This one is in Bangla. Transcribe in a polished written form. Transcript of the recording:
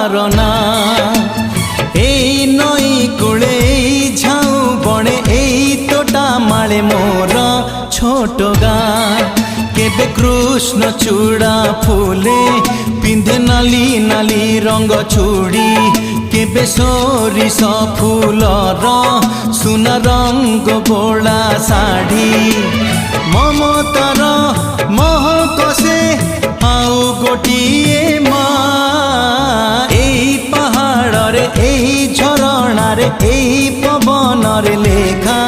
পারনা। এই নই কূলে এই ঝাউ বনে এই তোটা মালে মোর ছোট গাঁ। কেবে কৃষ্ণ চূড়া ফুলে পিন্ধে নালি নালি রঙ চুড়ি, কেবে সরিষ ফুলর সুনা রঙ বোলা শাড়ি। মমতার মহক সে আউ গোটিয়ে মা। এই পাহাড়রে এই ঝরଣାরে এই পবনরে লেখা